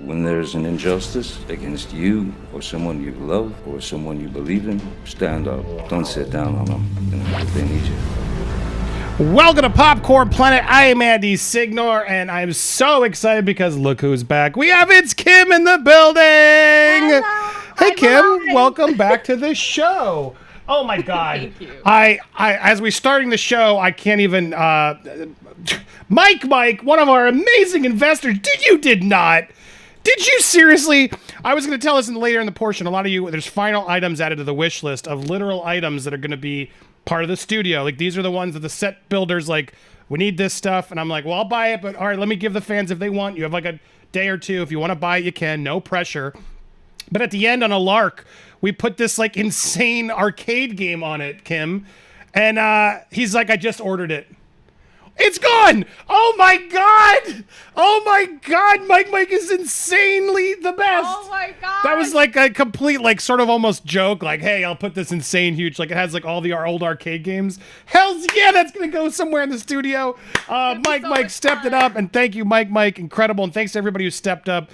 when there's an injustice against you or someone you love or someone you believe in, stand up. Don't sit down on them, if they need you. Welcome to Popcorn Planet. I am Andy Signore, and I'm so excited because look who's back. We have It's Kim in the building. Hello. Hey, Kim. Hi. Welcome back to the show. Oh my God! Thank you. I as we're starting the show, I can't even. Mike, one of our amazing investors. Did not. Did you seriously? I was going to tell us later in the portion. A lot of you, there's final items added to the wish list of literal items that are going to be part of the studio. Like, these are the ones that the set builders like, we need this stuff, and I'm like, well, I'll buy it, but all right, let me give the fans if they want. You have like a day or two. If you want to buy it, you can. No pressure. But at the end, on a lark, we put this like insane arcade game on it, Kim, and he's like, I just ordered it. It's gone! Oh my God! Oh my God! Mike is insanely the best! Oh my God! That was like a complete, like, sort of almost joke, like, hey, I'll put this insane huge, like, it has like all the old arcade games. Hells yeah, that's gonna go somewhere in the studio. Mike stepped it up, and thank you, Mike, incredible, and thanks to everybody who stepped up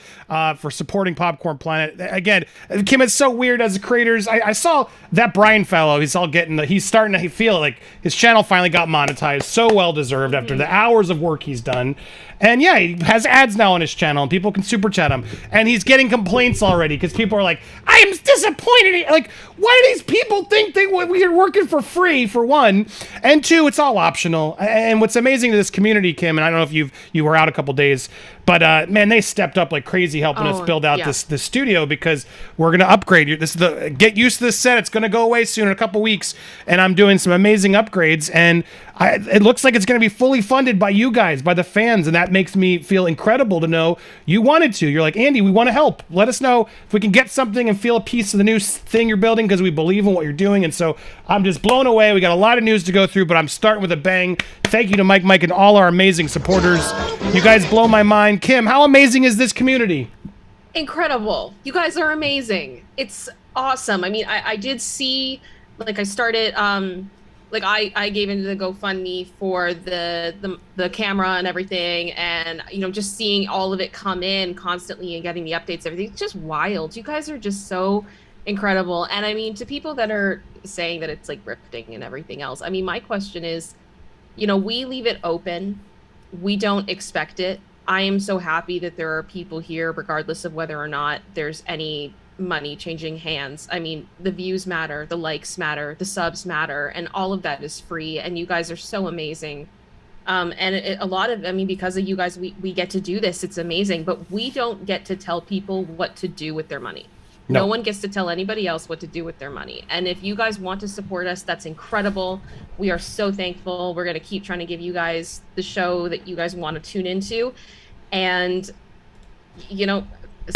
for supporting Popcorn Planet. Again, Kim, it's so weird as the creators. I saw that Brian fellow, he's starting to feel like his channel finally got monetized, so well deserved after the hours of work he's done. And yeah, he has ads now on his channel, and people can super chat him. And he's getting complaints already because people are like, I am disappointed. Like, why do these people think we are working for free, for one? And two, it's all optional. And what's amazing to this community, Kim, and I don't know if you were out a couple days, but man, they stepped up like crazy helping us build out this studio, because we're going to upgrade. Get used to this set. It's going to go away soon in a couple weeks. And I'm doing some amazing upgrades. And it looks like it's going to be fully funded by you guys, by the fans. And that makes me feel incredible to know you wanted to. You're like, Andy, we want to help. Let us know if we can get something and feel a piece of the new thing you're building, because we believe in what you're doing. And so I'm just blown away. We got a lot of news to go through, but I'm starting with a bang. Thank you to Mike, and all our amazing supporters. You guys blow my mind. Kim, how amazing is this community? Incredible. You guys are amazing. It's awesome. I mean, I did see, like, I started, like, I gave into the GoFundMe for the camera and everything, and, you know, just seeing all of it come in constantly and getting the updates, everything, it's just wild. You guys are just so incredible. And I mean, to people that are saying that it's like grifting and everything else, I mean, my question is, you know, we leave it open. We don't expect it. I am so happy that there are people here, regardless of whether or not there's any money changing hands. I mean, the views matter, the likes matter, the subs matter, and all of that is free. And you guys are so amazing. And a lot of, I mean, because of you guys, we get to do this. It's amazing, but we don't get to tell people what to do with their money. No one gets to tell anybody else what to do with their money. And if you guys want to support us, that's incredible. We are so thankful. We're going to keep trying to give you guys the show that you guys want to tune into. And, you know,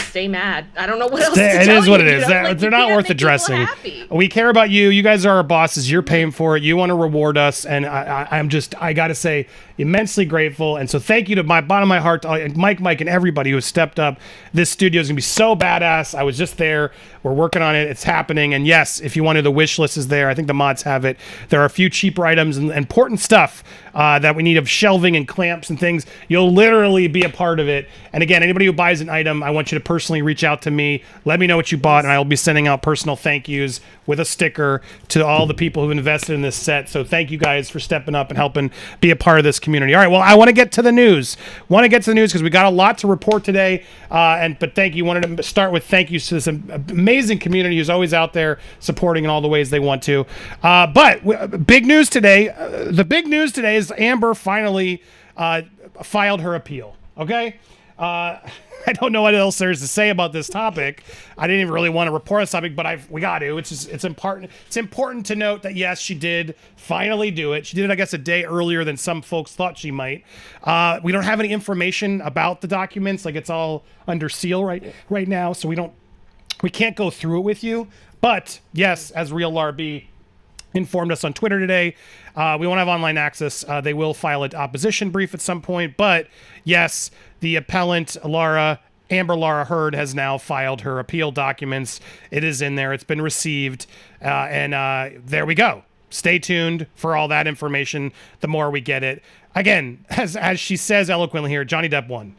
stay mad. I don't know what else to tell you. It is what it is. Like, they're not worth addressing. We care about you. You guys are our bosses. You're paying for it. You want to reward us. And I got to say, immensely grateful. And so thank you to my bottom of my heart, to Mike, and everybody who has stepped up. This studio is going to be so badass. I was just there. We're working on it. It's happening. And yes, if you wanted, the wish list is there. I think the mods have it. There are a few cheaper items and important stuff that we need, of shelving and clamps and things. You'll literally be a part of it. And again, anybody who buys an item, I want you to personally reach out to me. Let me know what you bought, and I will be sending out personal thank yous with a sticker to all the people who invested in this set. So thank you guys for stepping up and helping be a part of this community. All right, well, I want to get to the news. Because we got a lot to report today. But thank you. Wanted to start with thank yous to this amazing community who's always out there supporting in all the ways they want to. But big news today. The big news today is Amber finally filed her appeal. Okay? I don't know what else there is to say about this topic. I didn't even really want to report this topic, but we got to. It's important. It's important to note that yes, she did finally do it. She did it, I guess, a day earlier than some folks thought she might. We don't have any information about the documents. Like, it's all under seal right now, so we can't go through it with you. But yes, as Real RB informed us on Twitter today, we won't have online access. They will file an opposition brief at some point, but yes, the appellant Amber Lara Heard has now filed her appeal documents. It is in there. It's been received, and there we go. Stay tuned for all that information. The more we get it, again, as she says eloquently here, Johnny Depp won.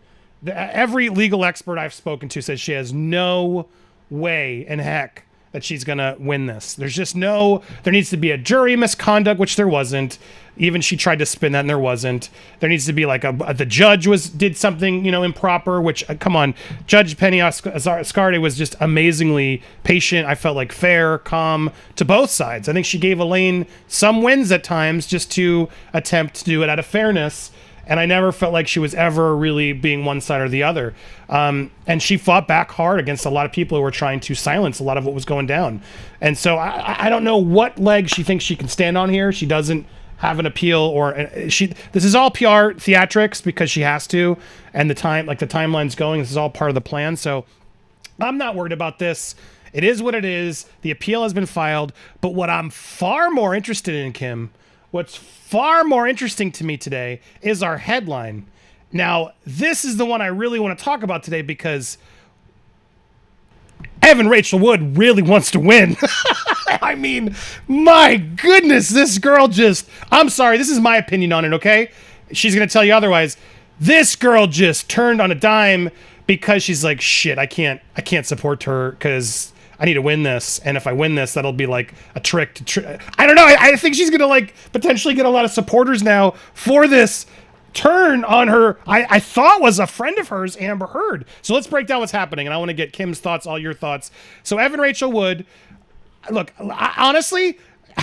every legal expert I've spoken to says she has no way in heck that she's gonna win this. There's just there needs to be a jury misconduct, which there wasn't. Even she tried to spin that and there wasn't. There needs to be like the judge did something, improper, which, come on, Judge Penny Ascarde was just amazingly patient. I felt like fair, calm to both sides. I think she gave Elaine some wins at times just to attempt to do it out of fairness. And I never felt like she was ever really being one side or the other. And she fought back hard against a lot of people who were trying to silence a lot of what was going down. And so I don't know what leg she thinks she can stand on here. She doesn't have an appeal, this is all PR theatrics because she has to, and the timeline's going. This is all part of the plan. So I'm not worried about this. It is what it is. The appeal has been filed. But what I'm far more interested in, Kim, what's far more interesting to me today is our headline. Now, this is the one I really want to talk about today because Evan Rachel Wood really wants to win. I mean, my goodness, this girl I'm sorry, this is my opinion on it, okay? She's going to tell you otherwise. This girl just turned on a dime because she's like, shit, I can't support her because I need to win this. And if I win this, that'll be like a trick I don't know. I think she's going to like potentially get a lot of supporters now for this turn on her. I thought was a friend of hers, Amber Heard. So let's break down what's happening. And I want to get Kim's thoughts, all your thoughts. So Evan Rachel Wood, look, honestly,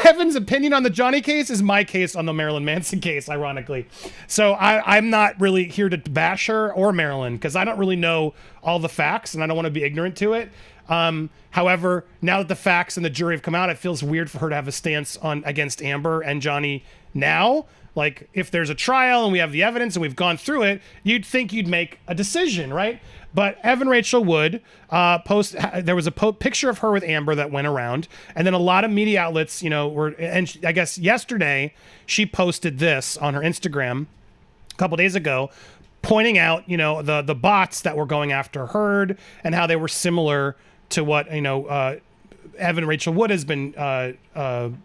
Evan's opinion on the Johnny case is my case on the Marilyn Manson case, ironically. So I'm not really here to bash her or Marilyn because I don't really know all the facts and I don't want to be ignorant to it. However, now that the facts and the jury have come out, it feels weird for her to have a stance against Amber and Johnny now. Like, if there's a trial and we have the evidence and we've gone through it, you'd think you'd make a decision, right? But Evan Rachel Wood there was a picture of her with Amber that went around, and then a lot of media outlets, and I guess yesterday she posted this on her Instagram a couple days ago, pointing out, the bots that were going after Heard and how they were similar to what Evan Rachel Wood has been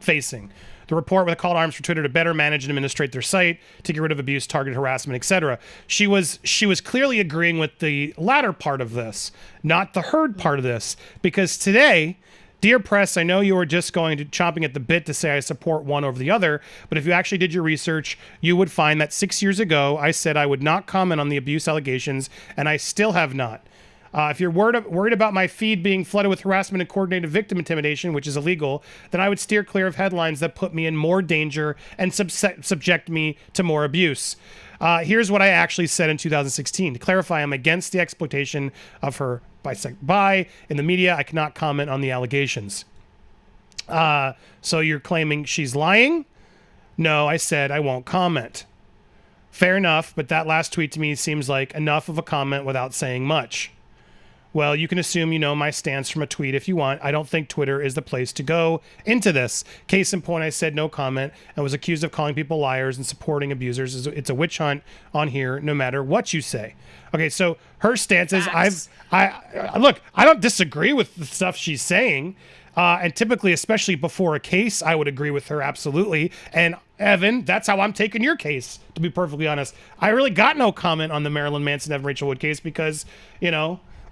facing. The report with a call to arms for Twitter to better manage and administrate their site, to get rid of abuse, targeted harassment, etc. She was clearly agreeing with the latter part of this, not the Heard part of this, because today, dear press, I know you were just chomping at the bit to say I support one over the other, but if you actually did your research, you would find that 6 years ago, I said I would not comment on the abuse allegations, and I still have not. If you're worried about my feed being flooded with harassment and coordinated victim intimidation, which is illegal, then I would steer clear of headlines that put me in more danger and subject me to more abuse. Here's what I actually said in 2016. To clarify, I'm against the exploitation of her by in the media. I cannot comment on the allegations. So you're claiming she's lying? No, I said I won't comment. Fair enough, but that last tweet to me seems like enough of a comment without saying much. Well, you can assume you know my stance from a tweet if you want. I don't think Twitter is the place to go into this. Case in point, I said no comment and was accused of calling people liars and supporting abusers. It's a witch hunt on here, no matter what you say. Okay, so her stance is I don't disagree with the stuff she's saying. And typically, especially before a case, I would agree with her absolutely. And Evan, that's how I'm taking your case, to be perfectly honest. I really got no comment on the Marilyn Manson Evan Rachel Wood case because,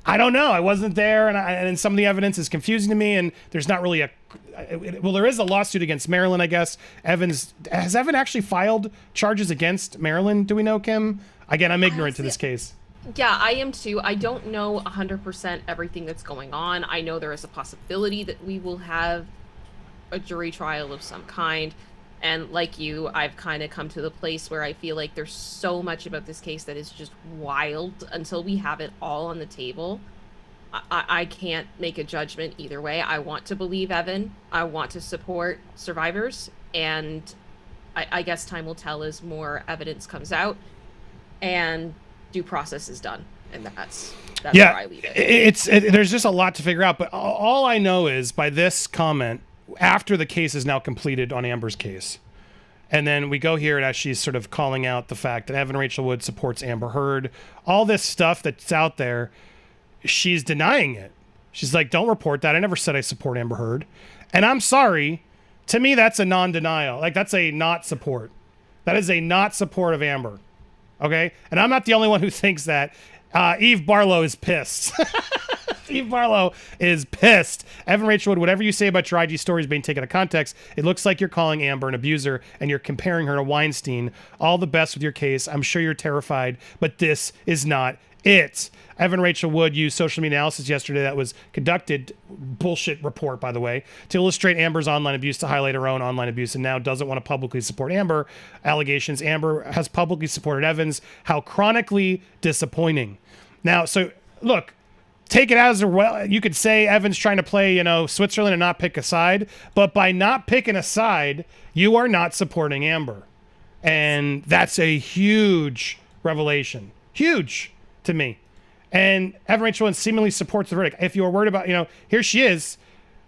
I don't know. I wasn't there, and some of the evidence is confusing to me, and there's not really there is a lawsuit against Marilyn, I guess. Has Evan actually filed charges against Marilyn? Do we know, Kim? Again, I'm ignorant to this case. Yeah, I am too. I don't know 100% everything that's going on. I know there is a possibility that we will have a jury trial of some kind. And like you, I've kind of come to the place where I feel like there's so much about this case that is just wild. Until we have it all on the table, I can't make a judgment either way. I want to believe Evan. I want to support survivors. And I guess time will tell as more evidence comes out and due process is done. And that's where I leave it. There's just a lot to figure out. But all I know is by this comment, after the case is now completed on Amber's case. And then we go here and as she's sort of calling out the fact that Evan Rachel Wood supports Amber Heard, all this stuff that's out there, she's denying it. She's like, don't report that. I never said I support Amber Heard. And I'm sorry, to me, that's a non-denial. Like, that's a not support. That is a not support of Amber. Okay, and I'm not the only one who thinks that. Eve Barlow is pissed. Eve Barlow is pissed. Evan Rachel Wood, whatever you say about your IG stories being taken out of context, it looks like you're calling Amber an abuser and you're comparing her to Weinstein. All the best with your case. I'm sure you're terrified, but this is not it. Evan Rachel Wood used social media analysis yesterday that was conducted, bullshit report, by the way, to illustrate Amber's online abuse to highlight her own online abuse and now doesn't want to publicly support Amber allegations. Amber has publicly supported Evans. How chronically disappointing. Now, so look, take it as well. You could say Evan's trying to play, Switzerland and not pick a side, but by not picking a side, you are not supporting Amber. And that's a huge revelation. Huge to me. And Evan Rachel Wood seemingly supports the verdict. If you're worried about, here she is,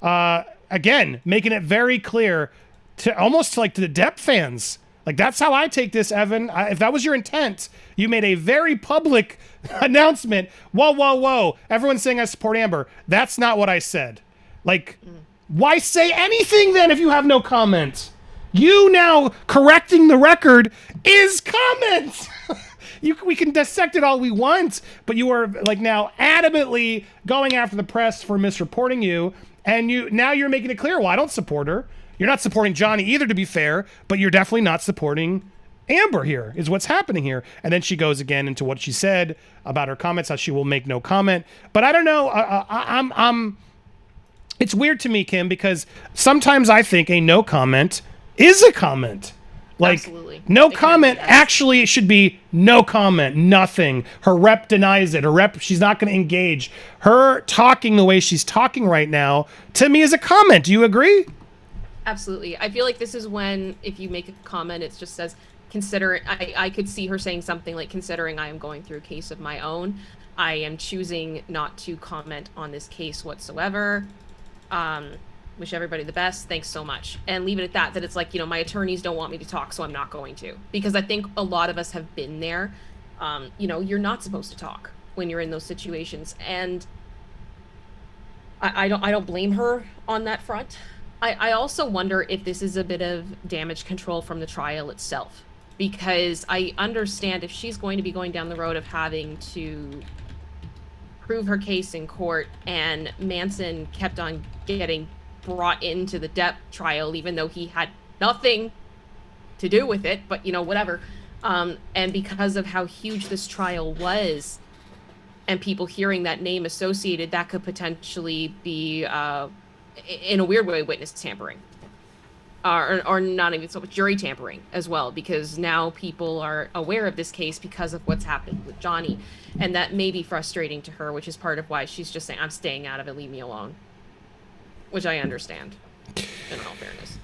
again, making it very clear to almost like to the Depp fans. Like, that's how I take this, Evan. If that was your intent, you made a very public announcement. Whoa. Everyone's saying I support Amber. That's not what I said. Like, why say anything then if you have no comment? You now correcting the record is comment. We can dissect it all we want, but you are like now adamantly going after the press for misreporting you, and now you're making it clear. Well, I don't support her. You're not supporting Johnny either, to be fair, but you're definitely not supporting Amber here, is what's happening here. And then she goes again into what she said about her comments, how she will make no comment. But I don't know. It's weird to me, Kim, because sometimes I think a no comment is a comment. Like, absolutely. No comment actually should be no comment, nothing. Her rep denies it. She's not going to engage. Her talking the way she's talking right now, to me, is a comment. Do you agree? Absolutely. I feel like this is when, if you make a comment, it just says, I could see her saying something like, considering I am going through a case of my own, I am choosing not to comment on this case whatsoever. Wish everybody the best. Thanks so much. And leave it at that it's like, my attorneys don't want me to talk, so I'm not going to. Because I think a lot of us have been there. You're not supposed to talk when you're in those situations. And I don't blame her on that front. I also wonder if this is a bit of damage control from the trial itself, because I understand if she's going to be going down the road of having to prove her case in court, and Manson kept on getting brought into the Depp trial, even though he had nothing to do with it, but whatever. And because of how huge this trial was, and people hearing that name associated, that could potentially be in a weird way, witness tampering, or not even so much jury tampering as well, because now people are aware of this case because of what's happened with Johnny, and that may be frustrating to her, which is part of why she's just saying, I'm staying out of it, leave me alone, which I understand, in all fairness.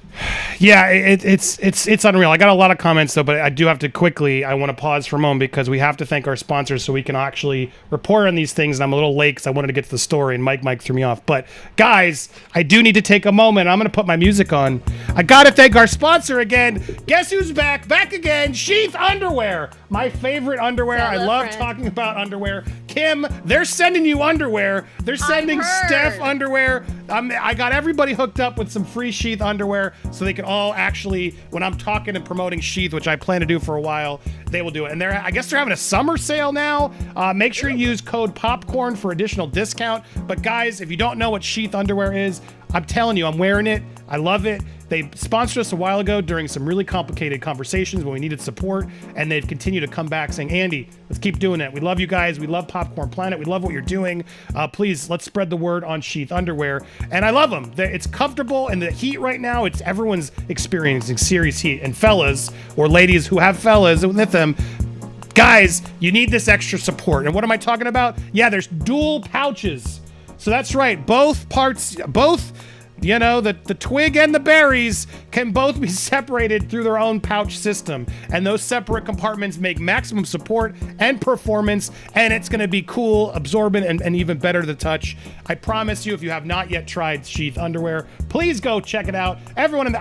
Yeah, it's unreal. I got a lot of comments though, but I do have to I want to pause for a moment because we have to thank our sponsors so we can actually report on these things. And I'm a little late because I wanted to get to the story and Mike threw me off. But guys, I do need to take a moment. I'm going to put my music on. I got to thank our sponsor again. Guess who's back? Back again. Sheath Underwear. My favorite underwear. I love talking about underwear. Kim, they're sending you underwear. They're sending Steph underwear. I got everybody hooked up with some free Sheath underwear so they can all actually, when I'm talking and promoting Sheath, which I plan to do for a while, they will do it. And I guess they're having a summer sale now. Make sure you use code POPCORN for additional discount. But guys, if you don't know what Sheath underwear is, I'm telling you, I'm wearing it. I love it. They sponsored us a while ago during some really complicated conversations when we needed support, and they've continued to come back saying, Andy, let's keep doing it. We love you guys. We love Popcorn Planet. We love what you're doing. Please, let's spread the word on Sheath underwear. And I love them. It's comfortable, and the heat right now, everyone's experiencing serious heat. And fellas, or ladies who have fellas with them, guys, you need this extra support. And what am I talking about? Yeah, there's dual pouches. So that's right. Both parts, the twig and the berries can both be separated through their own pouch system. And those separate compartments make maximum support and performance. And it's going to be cool, absorbent, and even better to touch. I promise you, if you have not yet tried Sheath underwear, please go check it out. Everyone,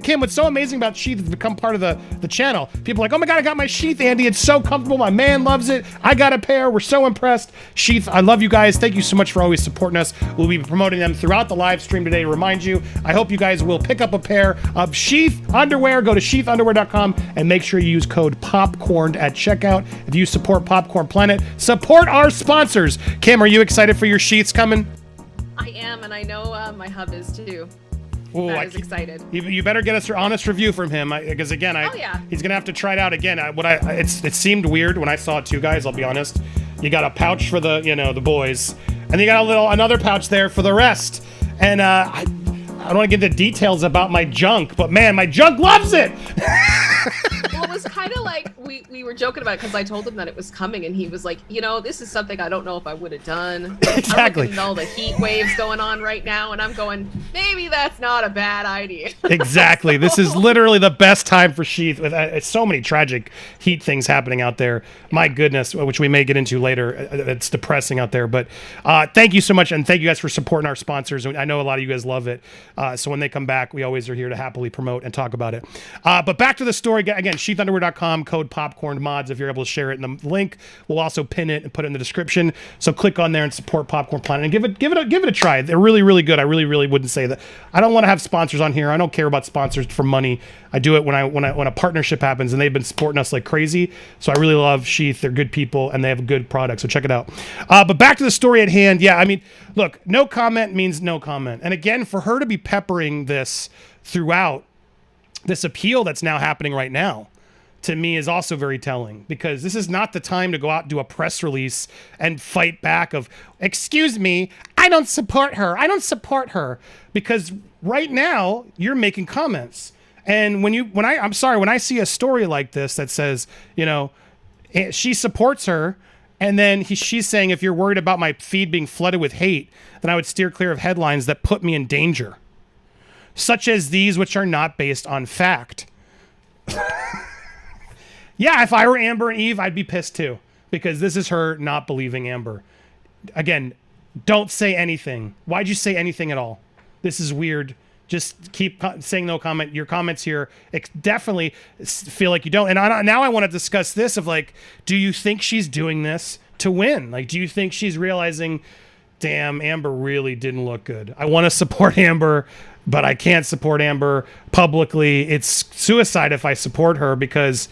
Kim, what's so amazing about Sheath has become part of the channel. People are like, oh my God, I got my Sheath, Andy. It's so comfortable. My man loves it. I got a pair. We're so impressed. Sheath, I love you guys. Thank you so much for always supporting us. We'll be promoting them throughout the live stream today. Remind you, I hope you guys will pick up a pair of Sheath Underwear. Go to sheathunderwear.com and make sure you use code POPCORN at checkout. If you support Popcorn Planet, support our sponsors. Kim, are you excited for your sheaths coming? I am, and I know my hub is too. Ooh, I was excited. You better get us an honest review from him, because again, he's gonna have to try it out again. It seemed weird when I saw it too, guys. I'll be honest. You got a pouch for the the boys, and you got another pouch there for the rest. And I don't want to get the details about my junk, but man, my junk loves it. Well, it was kind of like we were joking about it because I told him that it was coming, and he was like, this is something I don't know if I would have done. Exactly. I'm looking at all the heat waves going on right now, and I'm going, maybe that's not a bad idea. Exactly. This is literally the best time for Sheath. With so many tragic heat things happening out there. My goodness, which we may get into later. It's depressing out there. But thank you so much, and thank you guys for supporting our sponsors. I know a lot of you guys love it. So when they come back, we always are here to happily promote and talk about it. But back to the story again. sheathunderwear.com, code POPCORNMODS if you're able to share it in the link. We'll also pin it and put it in the description. So click on there and support Popcorn Planet and give it a try. They're really, really good. I really wouldn't say that. I don't want to have sponsors on here. I don't care about sponsors for money. I do it when a partnership happens, and they've been supporting us like crazy. So I really love Sheath. They're good people and they have a good product. So check it out. But back to the story at hand. Yeah, I mean, look, no comment means no comment. And again, for her to be peppering this throughout this appeal that's now happening right now, to me is also very telling, because this is not the time to go out and do a press release and fight back of, excuse me, I don't support her. Because right now you're making comments. And when I see a story like this that says, she supports her, and then she's saying, if you're worried about my feed being flooded with hate, then I would steer clear of headlines that put me in danger, such as these, which are not based on fact. Yeah, if I were Amber and Eve, I'd be pissed too, because this is her not believing Amber. Again, don't say anything. Why'd you say anything at all? This is weird. Just keep saying no comment. Your comments here definitely feel like you don't. And now I want to discuss this of like, do you think she's doing this to win? Like, do you think she's realizing, damn, Amber really didn't look good. I want to support Amber, but I can't support Amber publicly. It's suicide if I support her, because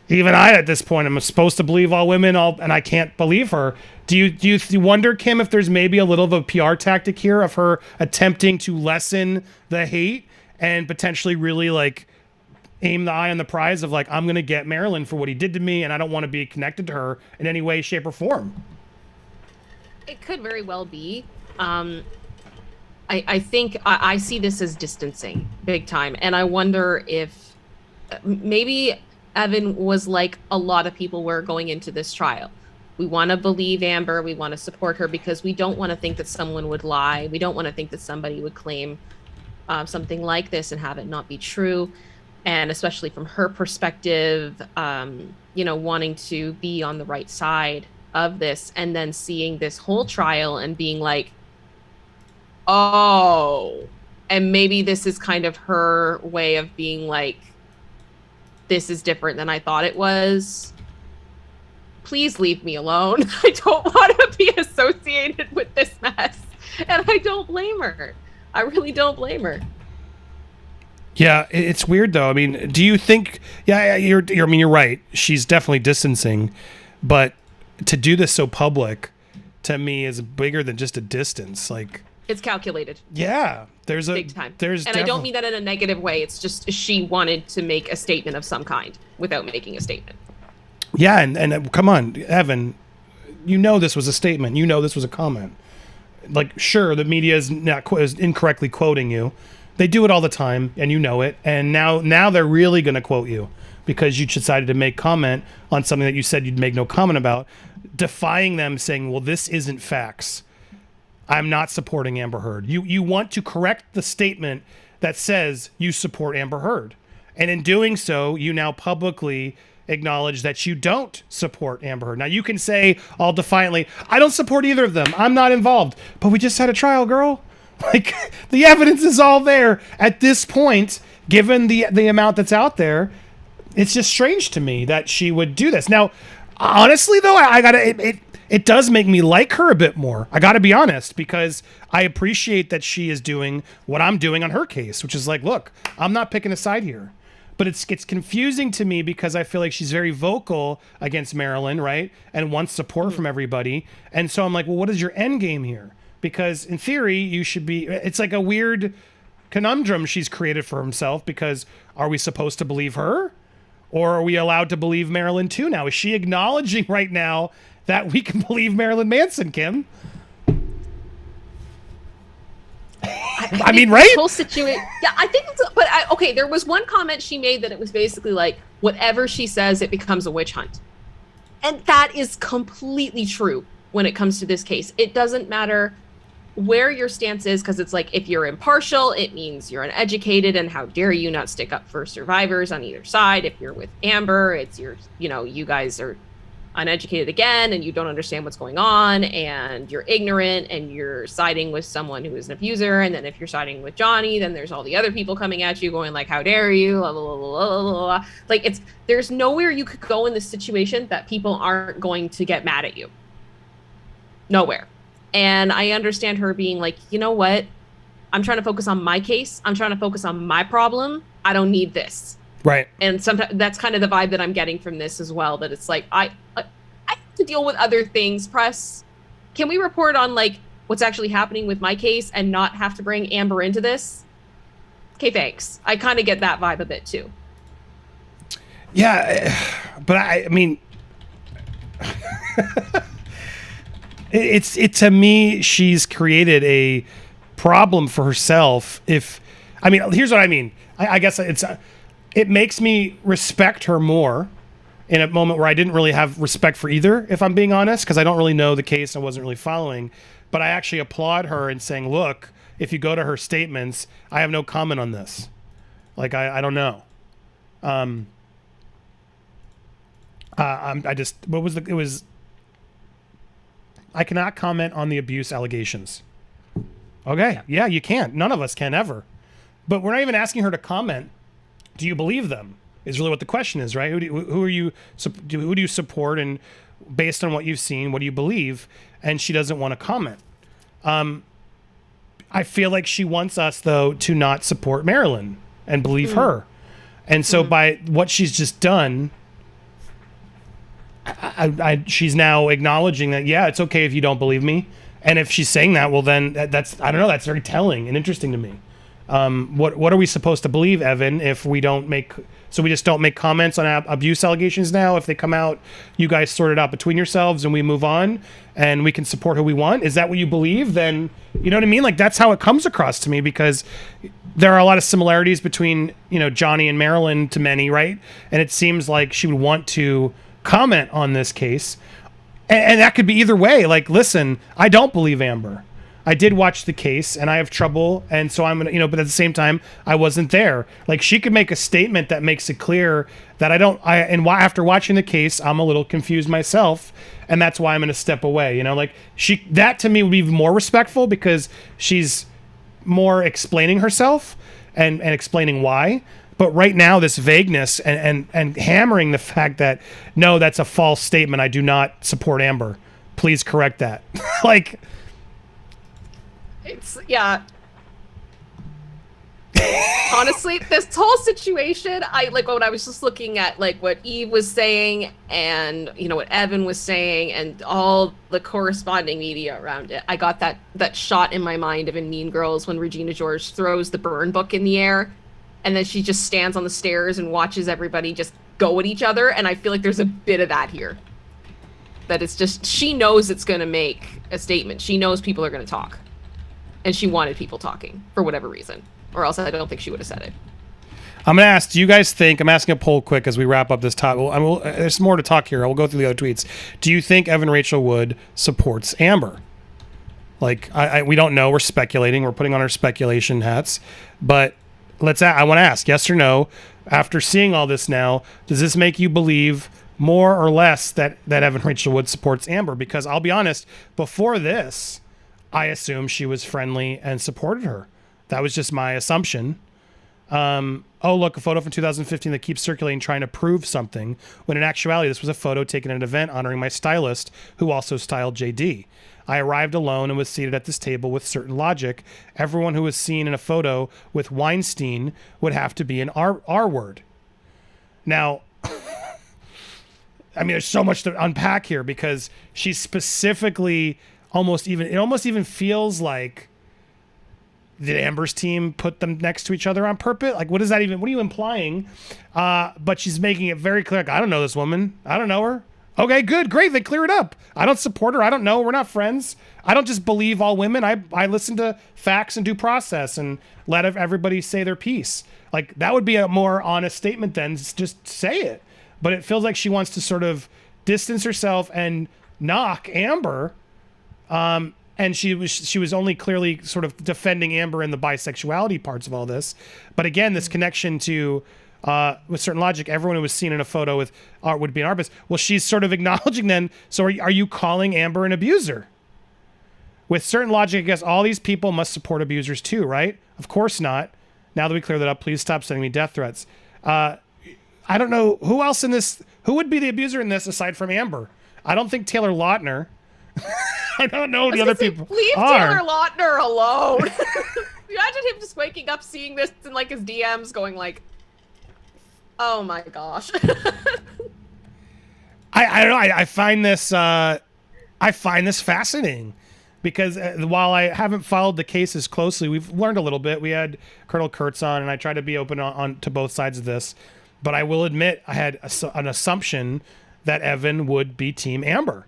even I, at this point, am supposed to believe all women, and I can't believe her. Do you wonder, Kim, if there's maybe a little of a PR tactic here of her attempting to lessen the hate and potentially really like aim the eye on the prize of like, I'm going to get Marilyn for what he did to me, and I don't want to be connected to her in any way, shape, or form? It could very well be. I think I see this as distancing big time. And I wonder if maybe Evan was like a lot of people were going into this trial. We want to believe Amber. We want to support her because we don't want to think that someone would lie. We don't want to think that somebody would claim something like this and have it not be true. And especially from her perspective, wanting to be on the right side of this, and then seeing this whole trial and being like, oh, and maybe this is kind of her way of being like, this is different than I thought it was. Please leave me alone. I don't want to be associated with this mess. And I don't blame her. I really don't blame her. Yeah, it's weird though. I mean, do you think, you're right. She's definitely distancing, but to do this so public, to me, is bigger than just a distance. Like, it's calculated. Yeah, there's big time. And I don't mean that in a negative way. It's just she wanted to make a statement of some kind without making a statement. Yeah, and come on, Evan, this was a statement. This was a comment. Like, sure, the media is incorrectly quoting you. They do it all the time, and you know it. And now they're really going to quote you because you decided to make comment on something that you said you'd make no comment about, defying them, saying, well, this isn't facts. I'm not supporting Amber Heard. You want to correct the statement that says you support Amber Heard. And in doing so, you now publicly acknowledge that you don't support Amber Heard. Now, you can say all defiantly, I don't support either of them. I'm not involved. But we just had a trial, girl. Like, the evidence is all there. At this point, given the amount that's out there, it's just strange to me that she would do this. Now, honestly, though, it does make me like her a bit more. I got to be honest, because I appreciate that she is doing what I'm doing on her case, which is like, look, I'm not picking a side here. But it's confusing to me because I feel like she's very vocal against Marilyn, right? And wants support from everybody. And so I'm like, well, what is your end game here? Because in theory, you should be, it's like a weird conundrum she's created for herself, because are we supposed to believe her? Or are we allowed to believe Marilyn too now? Is she acknowledging right now that we can believe Marilyn Manson, Kim? I mean, right? Whole situation. Yeah, I think it's, but okay, there was one comment she made that it was basically like, whatever she says, it becomes a witch hunt. And that is completely true when it comes to this case. It doesn't matter where your stance is, because it's like, if you're impartial, it means you're uneducated, and how dare you not stick up for survivors on either side. If you're with Amber, it's you guys are uneducated again, and you don't understand what's going on, and you're ignorant, and you're siding with someone who is an abuser. And then if you're siding with Johnny, then there's all the other people coming at you going like, how dare you, blah, blah, blah, blah, blah, blah. Like, there's nowhere you could go in this situation that people aren't going to get mad at you. Nowhere. And I understand her being like, you know what, I'm trying to focus on my case, I'm trying to focus on my problem, I don't need this. Right. And sometimes that's kind of the vibe that I'm getting from this as well, that it's like, I have to deal with other things. Press, can we report on like what's actually happening with my case and not have to bring Amber into this? Okay, thanks. I kind of get that vibe a bit too. Yeah, but I mean, it's to me, she's created a problem for herself. Here's what I mean. I guess it makes me respect her more in a moment where I didn't really have respect for either, if I'm being honest, because I don't really know the case and I wasn't really following. But I actually applaud her in saying, look, if you go to her statements, I have no comment on this. Like, I don't know. I cannot comment on the abuse allegations. Okay. Yeah, you can't. None of us can ever. But we're not even asking her to comment. Do you believe them? Is really what the question is, right? Who do you support, and based on what you've seen, what do you believe? And she doesn't want to comment. I feel like she wants us, though, to not support Marilyn and believe her. And so by what she's just done, she's now acknowledging that, yeah, it's okay if you don't believe me. And if she's saying that, well, then that's, I don't know, that's very telling and interesting to me. What are we supposed to believe, Evan, if we don't make... So we just don't make comments on abuse allegations now? If they come out, you guys sort it out between yourselves and we move on and we can support who we want? Is that what you believe? Then, you know what I mean? Like, that's how it comes across to me, because there are a lot of similarities between, Johnny and Marilyn to many, right? And it seems like she would want to comment on this case. And that could be either way. Like, listen, I don't believe Amber. I did watch the case and I have trouble. And so I'm going to, but at the same time, I wasn't there. Like, she could make a statement that makes it clear that after watching the case, I'm a little confused myself. And that's why I'm going to step away. That to me would be more respectful, because she's more explaining herself and explaining why. But right now, this vagueness and hammering the fact that, no, that's a false statement. I do not support Amber. Please correct that. Like... It's, yeah. Honestly, this whole situation, when I was just looking at like what Eve was saying and what Evan was saying and all the corresponding media around it, I got that shot in my mind of in Mean Girls when Regina George throws the burn book in the air and then she just stands on the stairs and watches everybody just go at each other. And I feel like there's a bit of that here. That it's just, she knows it's going to make a statement. She knows people are going to talk. And she wanted people talking for whatever reason, or else I don't think she would have said it. I'm going to ask, do you guys think, I'm asking a poll quick as we wrap up this talk. There's more to talk here. I will go through the other tweets. Do you think Evan Rachel Wood supports Amber? Like, we don't know. We're speculating. We're putting on our speculation hats. But I want to ask, yes or no, after seeing all this now, does this make you believe more or less that Evan Rachel Wood supports Amber? Because I'll be honest, before this, I assumed she was friendly and supported her. That was just my assumption. Oh, look, a photo from 2015 that keeps circulating trying to prove something, when in actuality, this was a photo taken at an event honoring my stylist, who also styled JD. I arrived alone and was seated at this table with certain logic. Everyone who was seen in a photo with Weinstein would have to be an R word. Now, I mean, there's so much to unpack here because she's specifically it almost even feels like, did Amber's team put them next to each other on purpose? Like, what are you implying? But she's making it very clear. Like, I don't know this woman. I don't know her. Okay, good, great. They clear it up. I don't support her. I don't know. We're not friends. I don't just believe all women. I listen to facts and due process and let everybody say their piece. Like, that would be a more honest statement than just say it. But it feels like she wants to sort of distance herself and knock Amber. And she was only clearly sort of defending Amber in the bisexuality parts of all this. But again, this connection to with certain logic, everyone who was seen in a photo with art would be an arbus. Well, she's sort of acknowledging then, so are you calling Amber an abuser? With certain logic, I guess all these people must support abusers too, right? Of course not. Now that we clear that up, please stop sending me death threats. I don't know who else in this, who would be the abuser in this aside from Amber? I don't think Taylor Lautner. I don't know the other people. Leave Taylor Lautner alone. Imagine him just waking up, seeing this in like his DMs, going like, "Oh my gosh." I don't know. I find this fascinating because while I haven't followed the cases closely, we've learned a little bit. We had Colonel Kurtz on, and I try to be open on to both sides of this. But I will admit, I had an assumption that Evan would be Team Amber.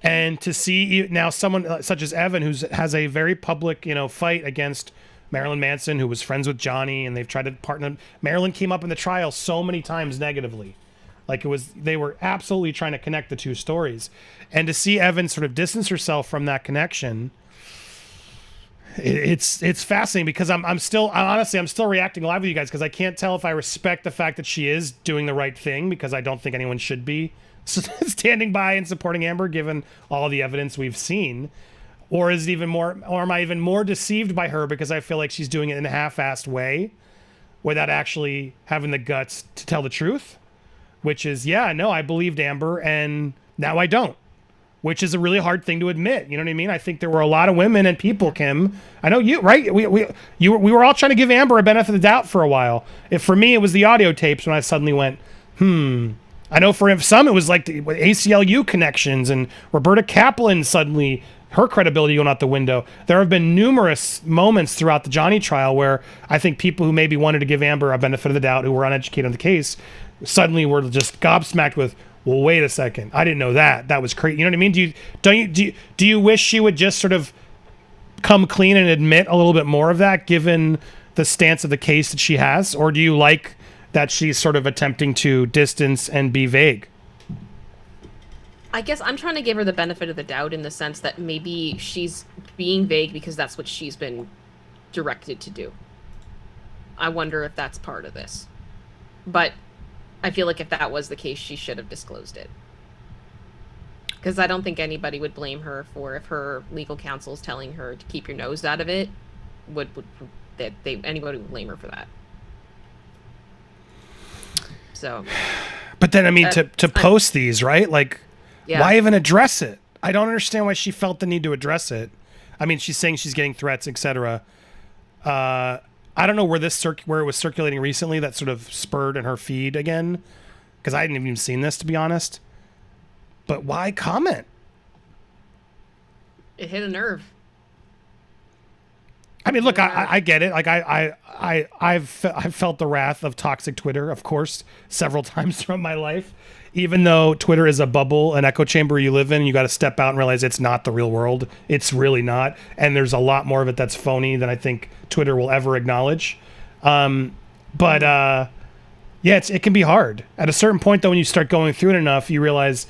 And to see now someone such as Evan, who has a very public, fight against Marilyn Manson, who was friends with Johnny, and they've tried to partner. Marilyn came up in the trial so many times negatively. Like they were absolutely trying to connect the two stories. And to see Evan sort of distance herself from that connection, it's fascinating because I'm still reacting live with you guys because I can't tell if I respect the fact that she is doing the right thing, because I don't think anyone should be standing by and supporting Amber given all the evidence we've seen, or am I even more deceived by her because I feel like she's doing it in a half-assed way without actually having the guts to tell the truth, which is, I believed Amber and now I don't, which is a really hard thing to admit. You know what I mean? I think there were a lot of women and people, Kim, I know you, right? We were all trying to give Amber a benefit of the doubt for a while. For me, it was the audio tapes when I suddenly went, I know for some it was like the ACLU connections and Roberta Kaplan suddenly, her credibility going out the window. There have been numerous moments throughout the Johnny trial where I think people who maybe wanted to give Amber a benefit of the doubt, who were uneducated on the case, suddenly were just gobsmacked with, well, wait a second, I didn't know that. That was crazy. You know what I mean? Do you wish she would just sort of come clean and admit a little bit more of that, given the stance of the case that she has, or do you like that she's sort of attempting to distance and be vague? I guess I'm trying to give her the benefit of the doubt in the sense that maybe she's being vague because that's what she's been directed to do. I wonder if that's part of this. But I feel like if that was the case, she should have disclosed it. Because I don't think anybody would blame her for, if her legal counsel is telling her to keep your nose out of it, anybody would blame her for that. So, but then, I mean, to post these, right? Like, why even address it? I don't understand why she felt the need to address it. I mean, she's saying she's getting threats, etc. I don't know where where it was circulating recently that sort of spurred in her feed again, because I hadn't even seen this, to be honest. But why comment? It hit a nerve. I mean, look, I get it. Like I've felt the wrath of toxic Twitter, of course, several times throughout my life. Even though Twitter is a bubble, an echo chamber you live in, you got to step out and realize it's not the real world. It's really not, and there's a lot more of it that's phony than I think Twitter will ever acknowledge. It can be hard. At a certain point, though, when you start going through it enough, you realize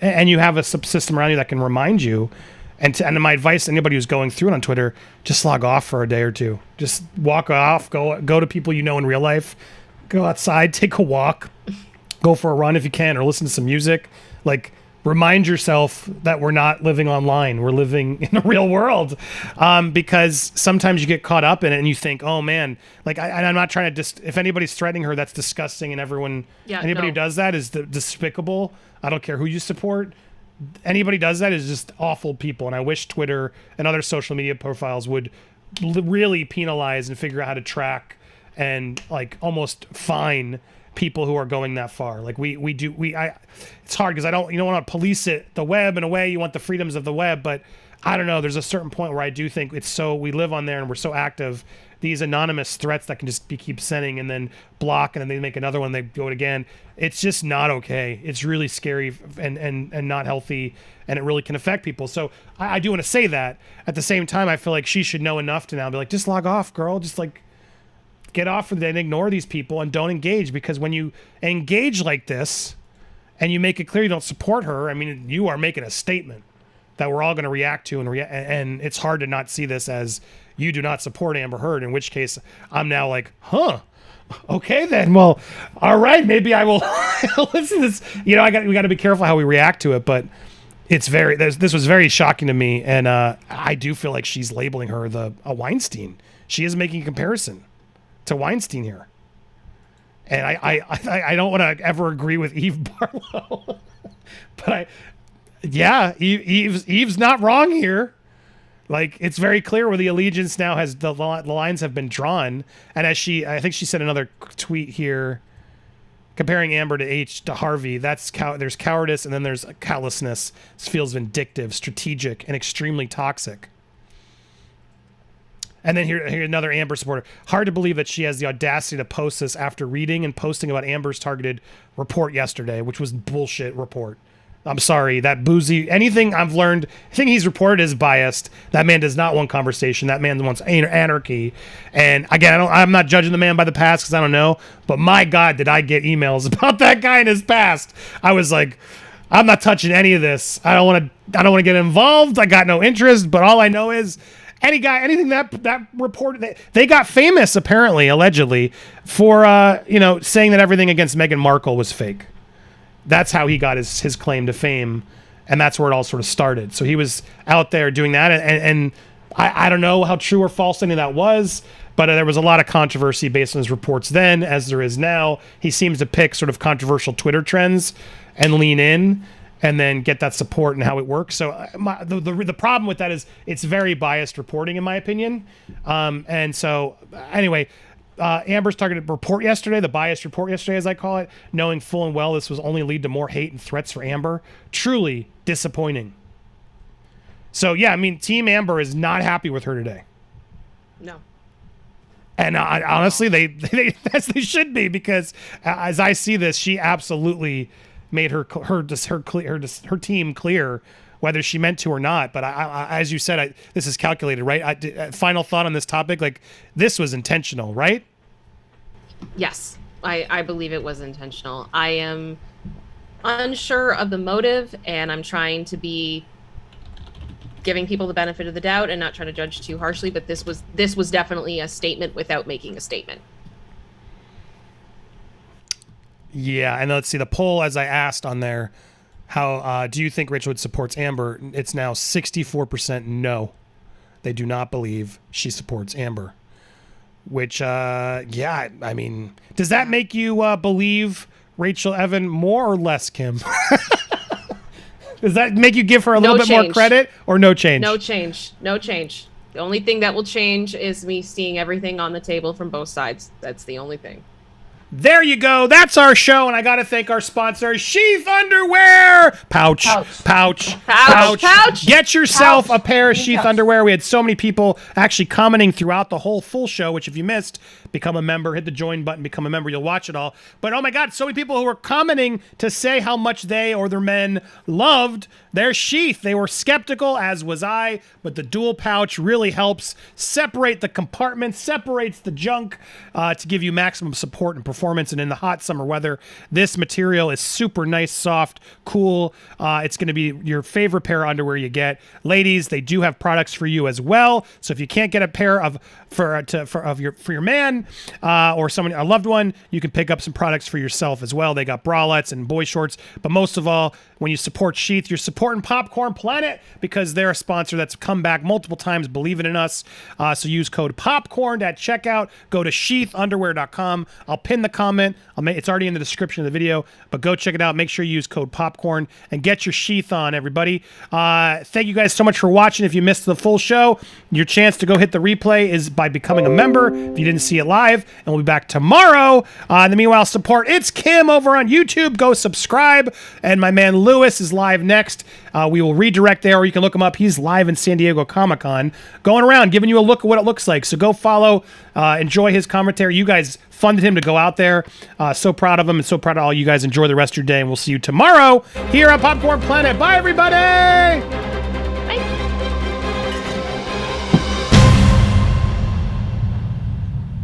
and you have a subsystem around you that can remind you. And my advice to anybody who's going through it on Twitter, just log off for a day or two. Just walk off, go to people you know in real life, go outside, take a walk, go for a run if you can, or listen to some music. Like, remind yourself that we're not living online. We're living in the real world, because sometimes you get caught up in it and you think, oh man, like I'm not trying to if anybody's threatening her, that's disgusting. And anybody who does that is despicable. I don't care who you support. Anybody does that is just awful people. And I wish Twitter and other social media profiles would really penalize and figure out how to track and like almost fine people who are going that far. Like it's hard because you don't want to police the web in a way. You want the freedoms of the web, but I don't know. There's a certain point where I do think we live on there and we're so active. These anonymous threats that can just keep sending and then block and then they make another one, they do it again. It's just not okay. It's really scary and not healthy, and it really can affect people. So I do want to say that. At the same time, I feel like she should know enough to now be like, just log off, girl. Just like get off of it and ignore these people and don't engage, because when you engage like this and you make it clear you don't support her, I mean, you are making a statement that we're all going to react to, and it's hard to not see this as you do not support Amber Heard, in which case I'm now like, okay then, well, all right, maybe I will listen to this. We got to be careful how we react to it, but it's this was very shocking to me, and I do feel like she's labeling her a Weinstein. She is making a comparison to Weinstein here. And I don't want to ever agree with Eve Barlow, but Eve's not wrong here. Like, it's very clear where the allegiance now the lines have been drawn. And I think she said another tweet here comparing Amber to Harvey. There's cowardice and then there's callousness. This feels vindictive, strategic, and extremely toxic. And then here another Amber supporter. Hard to believe that she has the audacity to post this after reading and posting about Amber's targeted report yesterday, which was bullshit report. I'm sorry, that boozy, anything I've learned, I think he's reported is biased. That man does not want conversation. That man wants anarchy. And again, I'm not judging the man by the past because I don't know, but my God, did I get emails about that guy in his past. I was like, I'm not touching any of this. I don't want to get involved. I got no interest, but all I know is anything that reported, they got famous apparently, allegedly, for saying that everything against Meghan Markle was fake. That's how he got his claim to fame, and that's where it all sort of started. So he was out there doing that, and I don't know how true or false any of that was, but there was a lot of controversy based on his reports then, as there is now. He seems to pick sort of controversial Twitter trends and lean in, and then get that support and how it works. So the problem with that is it's very biased reporting, in my opinion. And so anyway, Amber's targeted report yesterday, the biased report yesterday, as I call it, knowing full and well this was only lead to more hate and threats for Amber. Truly disappointing. So yeah, I mean, Team Amber is not happy with her today. No. And honestly, they should be, because as I see this, she absolutely made her team clear, whether she meant to or not. But I as you said, this is calculated, right? Final thought on this topic, like, this was intentional, right? Yes, I believe it was intentional. I am unsure of the motive, and I'm trying to be giving people the benefit of the doubt and not trying to judge too harshly. But this was definitely a statement without making a statement. Yeah, and let's see the poll, as I asked on there. How do you think Rachel Wood supports Amber? It's now 64% no. They do not believe she supports Amber. Which, yeah, I mean, does that make you believe Rachel Evan more or less, Kim? Does that make you give her a little bit more credit, or no change? No change. No change. The only thing that will change is me seeing everything on the table from both sides. That's the only thing. There you go. That's our show, and I got to thank our sponsor, Sheath Underwear. Pouch. Get yourself a pair of Sheath Underwear. We had so many people actually commenting throughout the whole full show, which if you missed, become a member, hit the join button, become a member. You'll watch it all. But oh my God, so many people who were commenting to say how much they or their men loved their Sheath. They were skeptical, as was I, but the dual pouch really helps separate the compartments, separates the junk to give you maximum support and performance. And in the hot summer weather, this material is super nice, soft, cool. It's going to be your favorite pair of underwear you get. Ladies, they do have products for you as well. So if you can't get a pair of for your man or someone, a loved one. You can pick up some products for yourself as well. They got bralettes and boy shorts, but most of all, when you support Sheath, you're supporting Popcorn Planet because they're a sponsor that's come back multiple times, believing in us. So use code POPCORN at checkout. Go to sheathunderwear.com. I'll pin the comment. It's already in the description of the video, but go check it out. Make sure you use code POPCORN and get your Sheath on, everybody. Thank you guys so much for watching. If you missed the full show, your chance to go hit the replay is by becoming a member if you didn't see it live, and we'll be back tomorrow. In the meanwhile, support It's Kim over on YouTube. Go subscribe, and my man Lewis is live next. We will redirect there, or you can look him up. He's live in San Diego Comic-Con, going around, giving you a look at what it looks like. So go follow, enjoy his commentary. You guys funded him to go out there. So proud of him and so proud of all you guys. Enjoy the rest of your day, and we'll see you tomorrow here on Popcorn Planet. Bye, everybody!